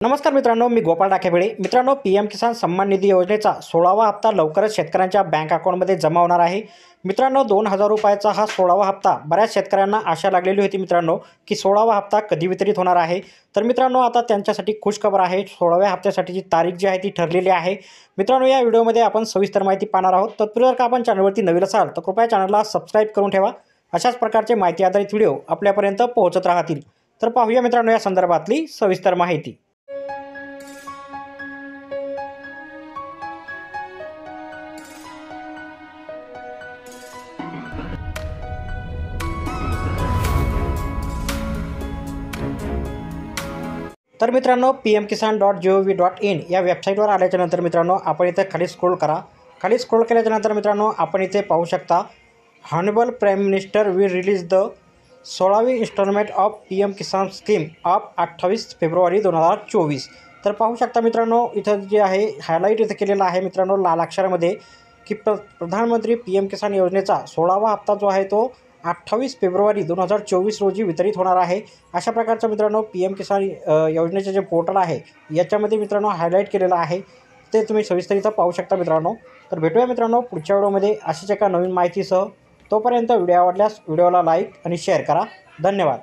नमस्कार मित्रांनो, मी गोपाळ डाकेबळे. मित्रांनो, PM किसान सन्मान निधी योजनेचा 16वा हप्ता लवकरच शेतकऱ्यांच्या बँक अकाउंटमध्ये जमा होणार आहे. मित्रांनो, 2,000 रुपयाचा हा 16वा हप्ता बऱ्याच शेतकऱ्यांना आशा लागलेली होती मित्रांनो, की 16वा हप्ता कधी वितरित होणार आहे. तर मित्रांनो, आता त्यांच्यासाठी खुशखबर आहे. 16व्या हप्त्यासाठीची तारीख जी आहे ती ठरलेली आहे. मित्रांनो, या व्हिडिओमध्ये आपण सविस्तर माहिती पाहणार आहोत. तत्पूर्वी जर का आपण चॅनलवरती नवीन असाल तर कृपया चॅनलला सबस्क्राईब करून ठेवा. अशाच प्रकारचे माहिती आधारित व्हिडिओ आपल्यापर्यंत पोहोचत राहतील. तर पाहूया मित्रांनो या संदर्भातली सविस्तर माहिती. तर मित्रांनो, pmkisan.gov.in या वेबसाईटवर आल्याच्यानंतर मित्रांनो आपण इथे खाली स्क्रोल करा. खाली स्क्रोल केल्याच्यानंतर मित्रांनो आपण इथे पाहू शकता, honourable prime minister will release the 16वी instalment of PM Kisan scheme of 28 फेब्रुवारी 2024. तर पाहू शकता मित्रांनो, इथं जे आहे हायलाईट इथं केलेलं आहे मित्रांनो लाल अक्षरामध्ये, की प्रधानमंत्री PM किसान योजनेचा 16वा हप्ता जो आहे तो 28 फेब्रुवारी 2024 रोजी वितरित होणार आहे. अशा प्रकारचं मित्रांनो PM किसान योजनेचे जे पोर्टल आहे याच्यामध्ये मित्रांनो हायलाईट केलेलं आहे. ते तुम्ही सविस्तर इथं पाहू शकता मित्रांनो. तर भेटूया मित्रांनो पुढच्या व्हिडिओमध्ये अशाच एका नवीन माहितीसह. तोपर्यंत व्हिडिओ आवडल्यास व्हिडिओला लाईक आणि शेअर करा. धन्यवाद.